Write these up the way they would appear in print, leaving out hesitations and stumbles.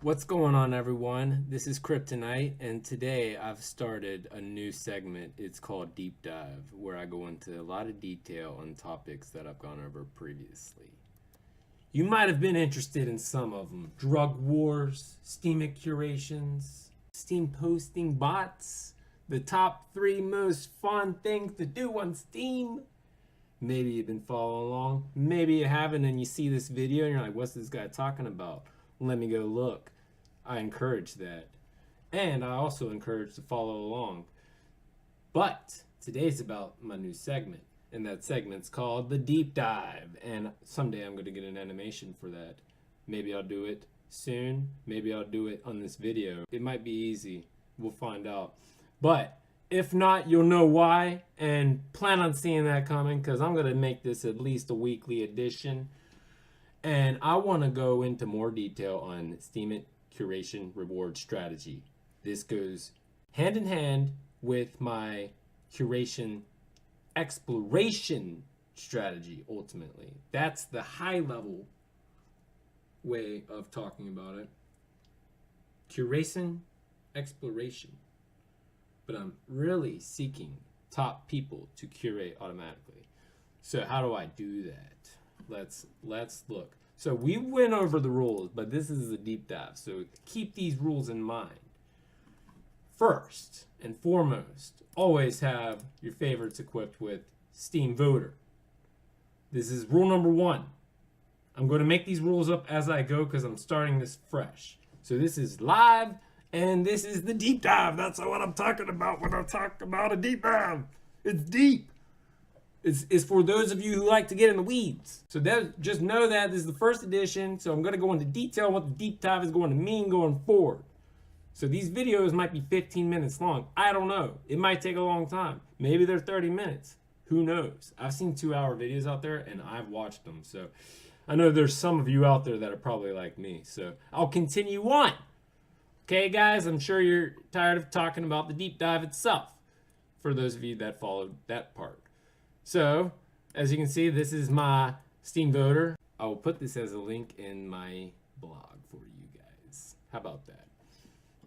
What's going on, everyone? This is Kryptonite, and today I've started a new segment. It's called Deep Dive, where I go into a lot of detail on topics that I've gone over previously. You might have been interested in some of them: drug wars, Steem curations, Steem posting bots, the top 3 most fun things to do on Steem. Maybe you've been following along, maybe you haven't, and you see this video and you're like, what's this guy talking about? Let me go look. I encourage that. And I also encourage to follow along. But today's about my new segment, and that segment's called the Deep Dive. And someday I'm going to get an animation for that. Maybe I'll do it soon. Maybe I'll do it on this video. It might be easy. We'll find out. But if not, you'll know why, and plan on seeing that coming, because I'm going to make this at least a weekly edition. And I want to go into more detail on Steem curation reward strategy. This goes hand in hand with my curation exploration strategy, ultimately. That's the high level way of talking about it. Curation exploration. But I'm really seeking top people to curate automatically. So how do I do that? Let's look. So we went over the rules, but this is a deep dive. So keep these rules in mind. First and foremost, always have your favorites equipped with Steem Voter. This is rule number 1. I'm going to make these rules up as I go because I'm starting this fresh. So this is live, and this is the deep dive. That's what I'm talking about when I talk about a deep dive. It's deep. It's for those of you who like to get in the weeds. So just know that this is the first edition, so I'm going to go into detail on what the deep dive is going to mean going forward. So these videos might be 15 minutes long. I don't know. It might take a long time. Maybe they're 30 minutes. Who knows? I've seen 2-hour videos out there, and I've watched them. So I know there's some of you out there that are probably like me. So I'll continue on. Okay, guys? I'm sure you're tired of talking about the deep dive itself, for those of you that followed that part. So, as you can see, this is my Steem Voter. I will put this as a link in my blog for you guys. How about that?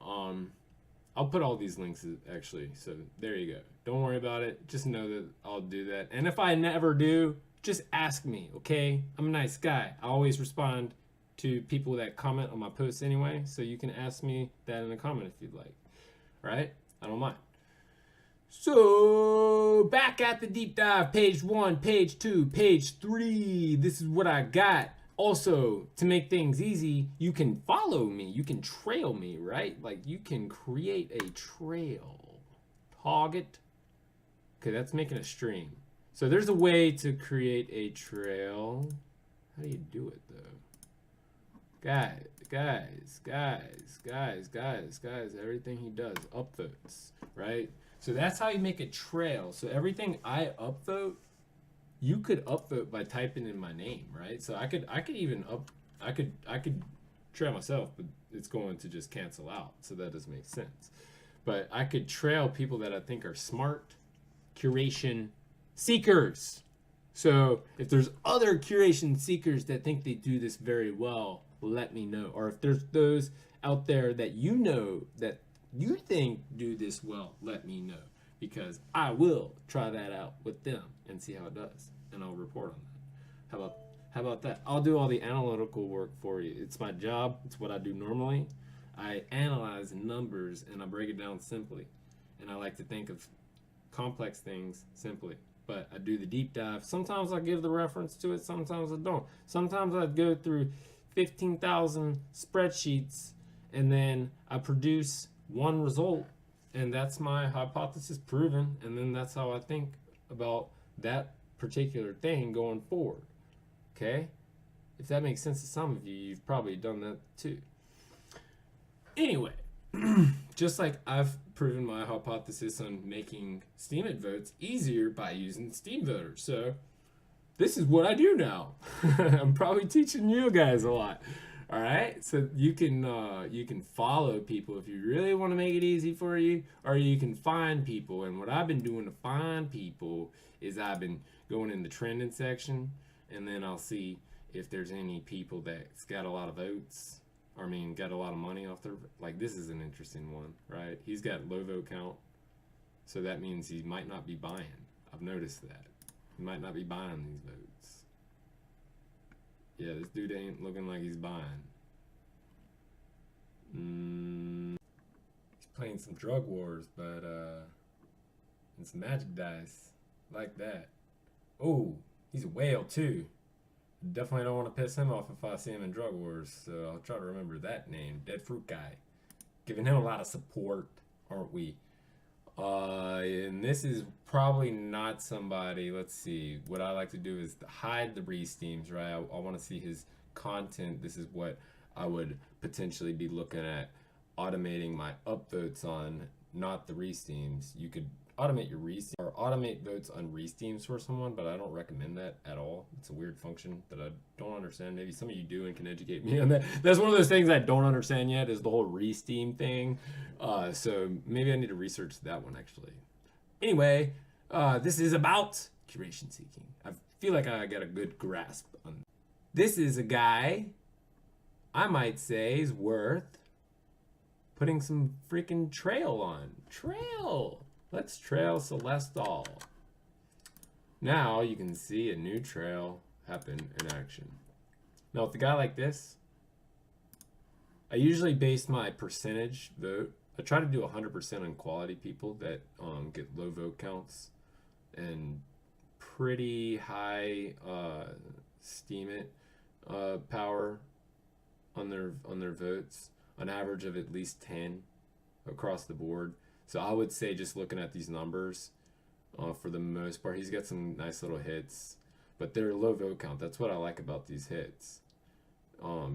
I'll put all these links actually, so there you go. Don't worry about it. Just know that I'll do that. And if I never do, just ask me, okay? I'm a nice guy. I always respond to people that comment on my posts anyway, so you can ask me that in a comment if you'd like. All right? I don't mind. So, back at the deep dive, page 1, page 2, page 3. This is what I got. Also, to make things easy, you can follow me. You can trail me, right? Like, you can create a trail. Target. Okay, that's making a string. So, there's a way to create a trail. How do you do it, though? Guys, everything he does, upvotes, right? So that's how you make a trail. So everything I upvote, you could upvote by typing in my name, right? So I could trail myself, but it's going to just cancel out. So that doesn't make sense. But I could trail people that I think are smart curation seekers. So if there's other curation seekers that think they do this very well, let me know. Or if there's those out there that you know that you think do this well, let me know, because I will try that out with them and see how it does, and I'll report on that. How about that? I'll do all the analytical work for you. It's my job. It's what I do normally. I analyze numbers and I break it down simply, and I like to think of complex things simply. But I do the deep dive. Sometimes I give the reference to it, sometimes I don't. Sometimes I go through 15,000 spreadsheets and then I produce one result, and that's my hypothesis proven, and then that's how I think about that particular thing going forward. Okay? If that makes sense to some of you, you've probably done that too. Anyway, just like I've proven my hypothesis on making Steem votes easier by using Steem Voter. So this is what I do now. I'm probably teaching you guys a lot. All right, so you can follow people if you really want to make it easy for you, or you can find people. And what I've been doing to find people is I've been going in the trending section, and then I'll see if there's any people that's got a lot of votes, I mean, got a lot of money off their, like, this is an interesting one, right? He's got low vote count, so that means he might not be buying. I've noticed that. He might not be buying these votes. Yeah, this dude ain't looking like he's buying. He's playing some drug wars, but, and some magic dice. Like that. Oh, he's a whale, too. Definitely don't want to piss him off if I see him in drug wars, so I'll try to remember that name. Dead Fruit Guy. Giving him a lot of support, aren't we? And this is probably not somebody, let's see, what I like to do is hide the re-steams, right? I want to see his content. This is what I would potentially be looking at automating my upvotes on, not the re-steams. You could automate your re-steams or automate votes on re-steams for someone, but I don't recommend that at all. It's a weird function that I don't understand. Maybe some of you do and can educate me on that. That's one of those things I don't understand yet, is the whole re-steam thing. So maybe I need to research that one actually. Anyway, this is about curation seeking. I feel like I got a good grasp on this. Is a guy I might say is worth putting some freaking trail on. Trail! Let's trail Celestal. Now you can see a new trail happen in action. Now with a guy like this, I usually base my percentage vote. I try to do 100% on quality people that get low vote counts and pretty high Steem power on their votes, an average of at least 10 across the board. So I would say, just looking at these numbers, for the most part, he's got some nice little hits, but they're low vote count. That's what I like about these hits,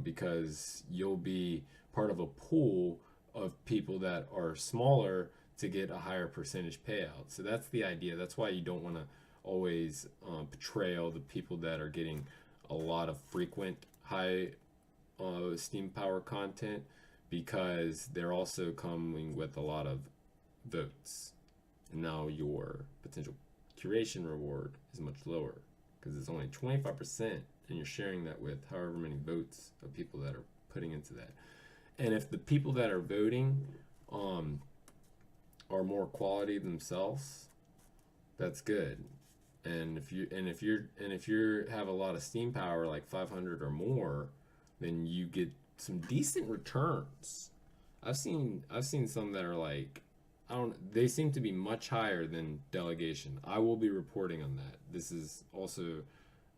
because you'll be part of a pool of people that are smaller to get a higher percentage payout. So that's the idea. That's why you don't want to always portray the people that are getting a lot of frequent high Steem power content, because they're also coming with a lot of votes, and now your potential curation reward is much lower because it's only 25%, and you're sharing that with however many votes of people that are putting into that. And if the people that are voting are more quality themselves, that's good. And if you have a lot of Steem power, like 500 or more, then you get some decent returns. I've seen some that are like, they seem to be much higher than delegation. I will be reporting on that. This is also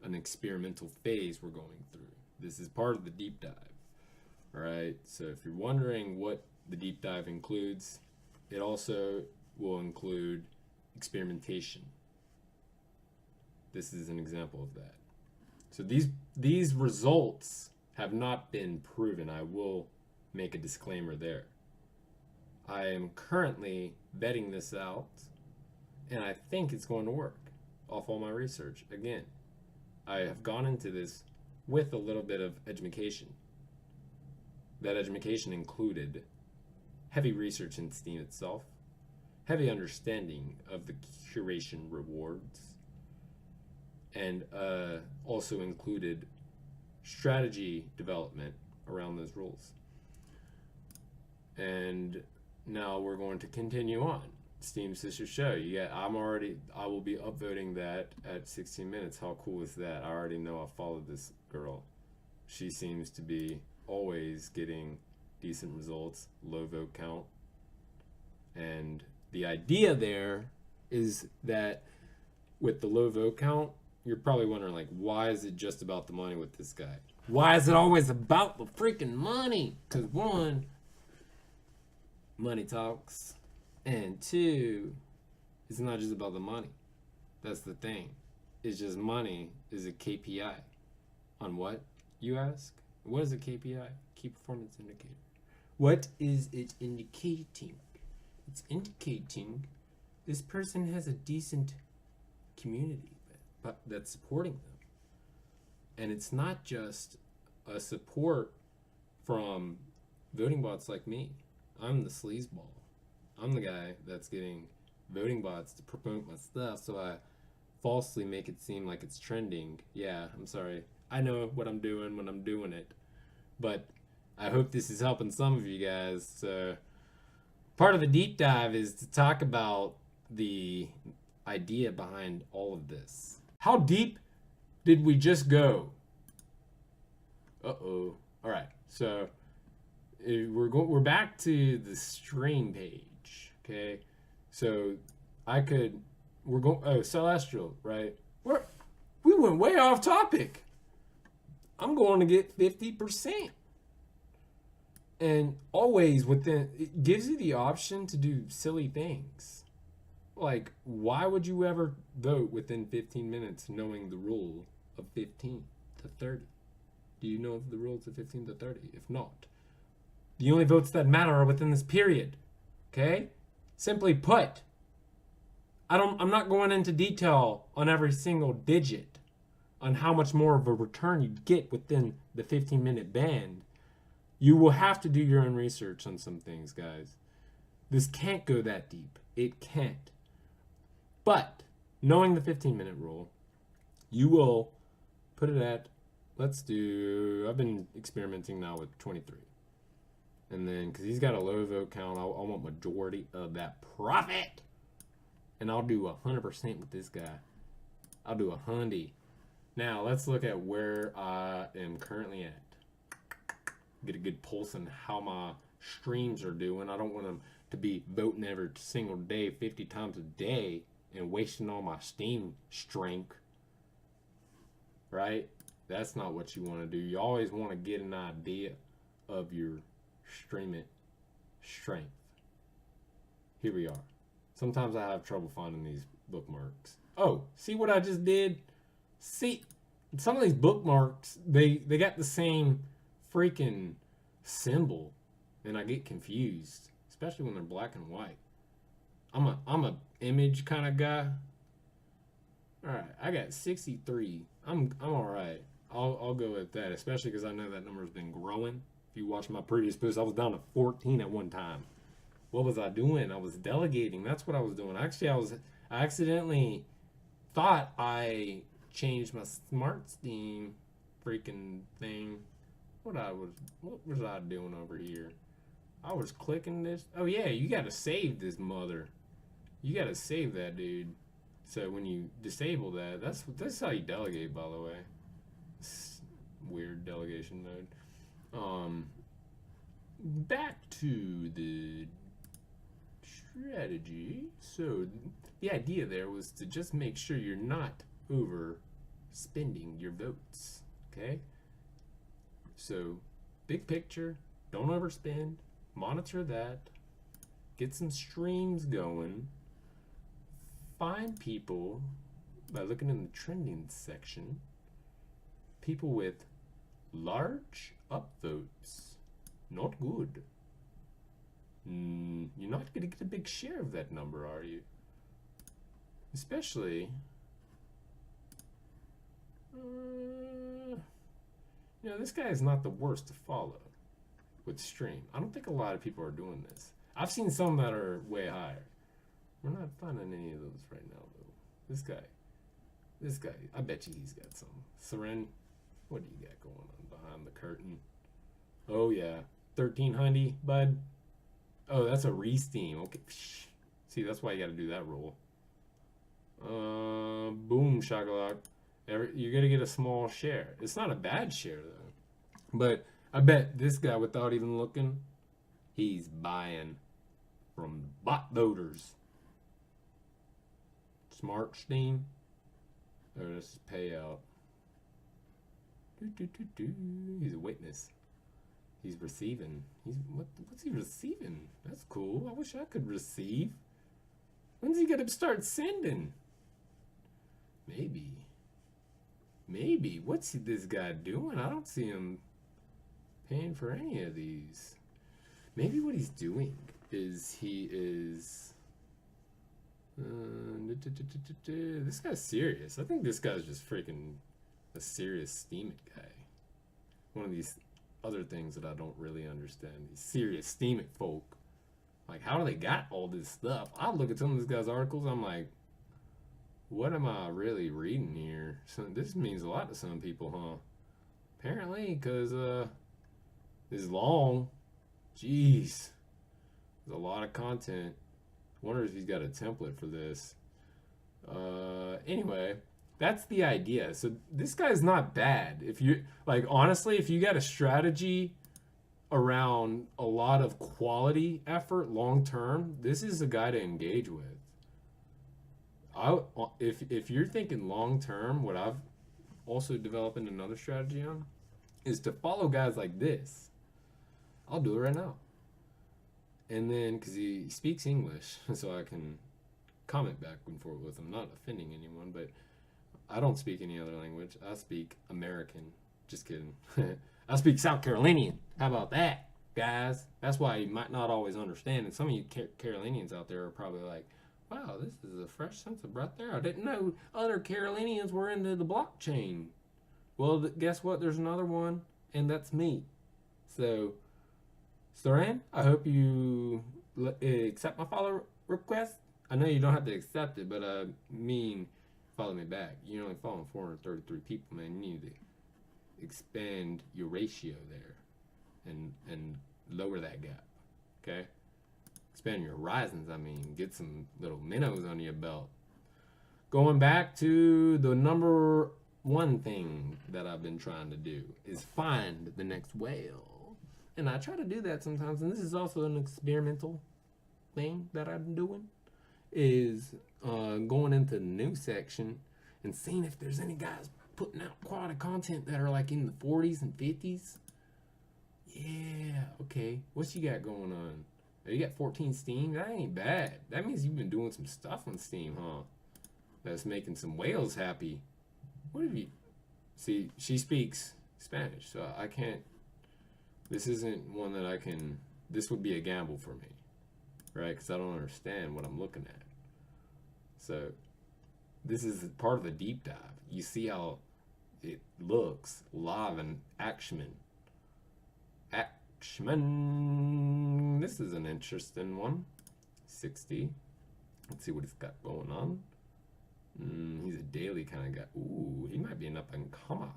an experimental phase we're going through. This is part of the deep dive. All right. So if you're wondering what the deep dive includes, it also will include experimentation. This is an example of that. So these results have not been proven. I will make a disclaimer there. I am currently vetting this out, and I think it's going to work off all my research. Again, I have gone into this with a little bit of education. That education included heavy research in Steem itself, heavy understanding of the curation rewards, and also included strategy development around those rules. And now we're going to continue on. Steem Sister Show. I will be upvoting that at 16 minutes. How cool is that? I already know I followed this girl. She seems to be always getting decent results, low vote count. And the idea there is that with the low vote count, you're probably wondering, like, why is it just about the money with this guy? Why is it always about the freaking money? Because one, money talks, and two, it's not just about the money. That's the thing. It's just money is a KPI. On what, you ask? What is a KPI? Key performance indicator. What is it indicating? It's indicating this person has a decent community that's supporting them. And it's not just a support from voting bots like me. I'm the sleazeball. I'm the guy that's getting voting bots to promote my stuff, so I falsely make it seem like it's trending. Yeah, I'm sorry. I know what I'm doing when I'm doing it. But I hope this is helping some of you guys. So part of the deep dive is to talk about the idea behind all of this. How deep did we just go? Uh-oh. All right. So we're back to the stream page. Okay. So we're going celestial, right? We went way off topic. I'm going to get 50%. And always it gives you the option to do silly things. Like, why would you ever vote within 15 minutes knowing the rule of 15 to 30? Do you know the rules of 15 to 30? If not, the only votes that matter are within this period. Okay? Simply put, I'm not going into detail on every single digit on how much more of a return you get within the 15-minute band. You will have to do your own research on some things, guys. This can't go that deep. It can't. But knowing the 15-minute rule, you will put it at, I've been experimenting now with 23. And then, because he's got a low vote count, I want majority of that profit. And I'll do 100% with this guy. I'll do 100. Now, let's look at where I am currently at. Get a good pulse on how my streams are doing. I don't want them to be voting every single day, 50 times a day, and wasting all my Steem strength. Right? That's not what you want to do. You always want to get an idea of your streaming strength. Here we are. Sometimes I have trouble finding these bookmarks. Oh, see what I just did? See, some of these bookmarks, they got the same freaking symbol, and I get confused, especially when they're black and white. I'm a image kind of guy. All right, I got 63. I'm all right. I'll go with that, especially because I know that number's been growing. If you watch my previous post, I was down to 14 at one time. What was I doing? I was delegating. That's what I was doing. Actually, I accidentally thought I changed my smart Steem freaking thing. What was I doing over here? I was clicking this. Oh yeah, you gotta save this mother. You gotta save that, dude. So when you disable that, that's how you delegate, by the way. It's weird delegation mode. Back to the strategy. So the idea there was to just make sure you're not overspending your votes. Okay? So big picture, don't overspend, monitor that, get some streams going, find people by looking in the trending section, people with large upvotes. Not good. You're not going to get a big share of that number, are you? Especially, this guy is not the worst to follow with stream. I don't think a lot of people are doing this. I've seen some that are way higher. We're not finding any of those right now, though. This guy, I bet you he's got some. Seren, what do you got going on behind the curtain? Oh, yeah. 1300, bud. Oh, that's a re-steam. Okay. See, that's why you got to do that roll. Boom, shakalak. You're going to get a small share. It's not a bad share, though. But I bet this guy, without even looking, he's buying from bot voters. Smart Steem. Oh, this is payout. He's a witness. He's receiving. What's he receiving? That's cool. I wish I could receive. When's he gonna start sending? Maybe. What's this guy doing? I don't see him paying for any of these. Maybe what he's doing is he is... this guy's serious. I think this guy's just freaking a serious Steeming guy. One of these other things that I don't really understand. These serious Steeming folk. Like, how do they got all this stuff? I look at some of this guy's articles, I'm like, what am I really reading here? So this means a lot to some people, huh? Apparently, because This is long. Jeez. There's a lot of content. Wonder if he's got a template for this. Anyway, that's the idea. So this guy's not bad. If you like, honestly, if you got a strategy around a lot of quality effort long term, this is a guy to engage with. If you're thinking long term, what I've also developing another strategy on is to follow guys like this. I'll do it right now. And then, because he speaks English, so I can comment back and forth with him, not offending anyone, but I don't speak any other language. I speak American. Just kidding. I speak South Carolinian. How about that, guys? That's why you might not always understand. And some of you Carolinians out there are probably like, wow, this is a fresh sense of breath there. I didn't know other Carolinians were into the blockchain. Well, guess what? There's another one, and that's me. So, Soren, I hope you accept my follow request. I know you don't have to accept it, but I mean, follow me back. You're only following 433 people, man. You need to expand your ratio there and lower that gap, okay? Expand your horizons, I mean. Get some little minnows under your belt. Going back to the number one thing that I've been trying to do is find the next whale. And I try to do that sometimes, and this is also an experimental thing that I'm doing, is going into the news section and seeing if there's any guys putting out quality content that are like in the 40s and 50s. Yeah, okay. What you got going on? Oh, you got 14 Steem? That ain't bad. That means you've been doing some stuff on Steem, huh? That's making some whales happy. What have you... See, she speaks Spanish, so I can't... This isn't one that I can... This would be a gamble for me, right? Because I don't understand what I'm looking at. So, this is part of the deep dive. You see how it looks live and action. This is an interesting one. 60. Let's see what he's got going on. He's a daily kind of guy. Ooh, he might be an up and comer.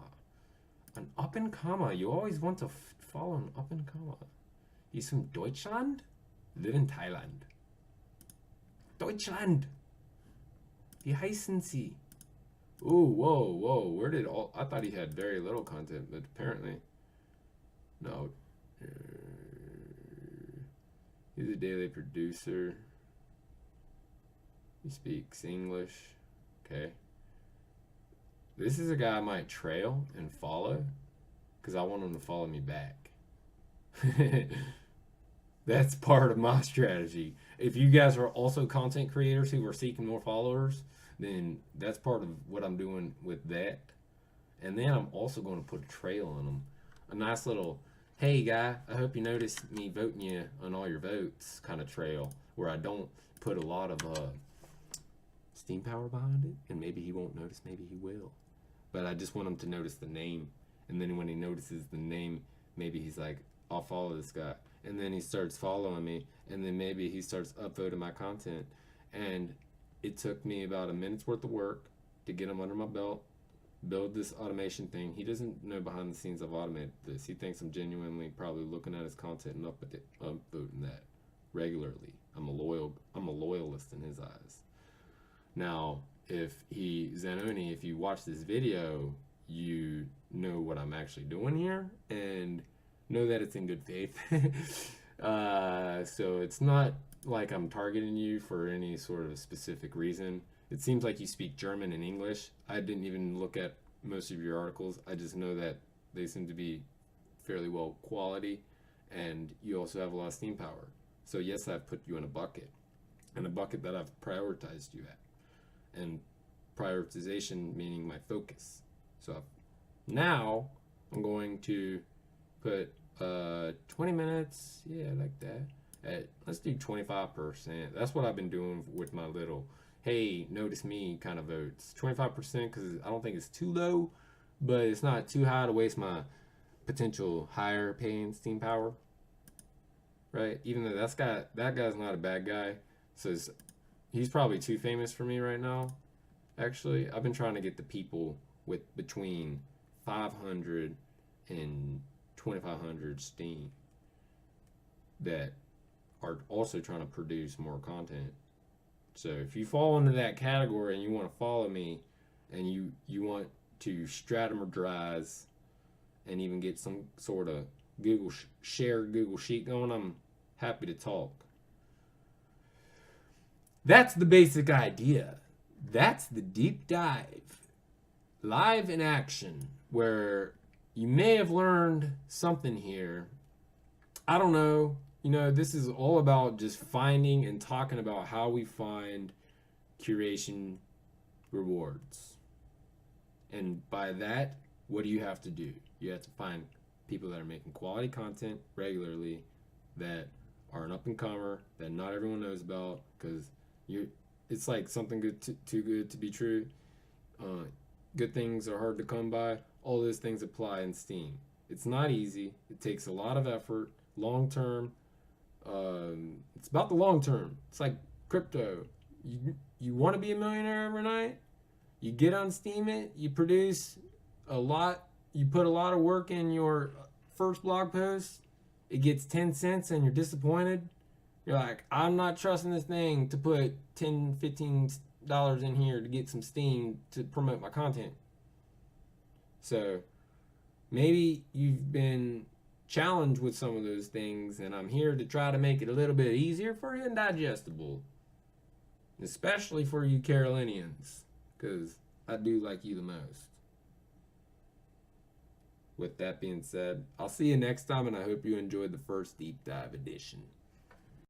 An up and comer. You always want to follow an up and comer. He's from Deutschland. Live in Thailand. Deutschland. Wie heißen Sie? Ooh, whoa. Where did all... I thought he had very little content, but apparently... No. He's a daily producer. He speaks English. Okay. This is a guy I might trail and follow because I want him to follow me back. That's part of my strategy. If you guys are also content creators who are seeking more followers, then that's part of what I'm doing with that. And then I'm also going to put a trail on them. A nice little, hey guy, I hope you noticed me voting you on all your votes kind of trail where I don't put a lot of steam power behind it. And maybe he won't notice, maybe he will. But I just want him to notice the name. And then when he notices the name, maybe he's like, I'll follow this guy. And then he starts following me. And then maybe he starts upvoting my content. And it took me about a minute's worth of work to get him under my belt, build this automation thing. He doesn't know behind the scenes I've automated this. He thinks I'm genuinely probably looking at his content and upvoting that regularly. I'm a loyalist in his eyes. Now, if Zanoni, if you watch this video, you know what I'm actually doing here and know that it's in good faith. So it's not like I'm targeting you for any sort of specific reason. It seems like you speak German and English. I didn't even look at most of your articles. I just know that they seem to be fairly well quality, and you also have a lot of steam power. So yes, I've put you in a bucket, and a bucket that I've prioritized you at. And prioritization meaning my focus. So now I'm going to put 20 minutes, yeah, like that. Let's do 25%. That's what I've been doing with my little, hey, notice me kind of votes. 25% because I don't think it's too low, but it's not too high to waste my potential higher paying steam power, right? Even though that guy's not a bad guy, so he's probably too famous for me right now. Actually, I've been trying to get the people with between 500 and 2,500 Steem that are also trying to produce more content. So if you fall into that category and you want to follow me and you want to strategize and even get some sort of Google Sheet going, I'm happy to talk. That's the basic idea. That's the deep dive. Live in action, where you may have learned something here. I don't know. This is all about just finding and talking about how we find curation rewards. And by that, what do you have to do? You have to find people that are making quality content regularly, that are an up-and-comer, that not everyone knows about, because it's like something too good to be true. Good things are hard to come by. All those things apply in Steem. It's not easy. It takes a lot of effort, long term. It's about the long term. It's like crypto. You want to be a millionaire overnight? You get on Steem it. You produce a lot. You put a lot of work in your first blog post. It gets 10 cents and you're disappointed. You're like, I'm not trusting this thing to put $10, $15 in here to get some Steem to promote my content. So maybe you've been challenged with some of those things, and I'm here to try to make it a little bit easier for you and digestible, especially for you Carolinians, because I do like you the most. With that being said, I'll see you next time, and I hope you enjoyed the first deep dive edition.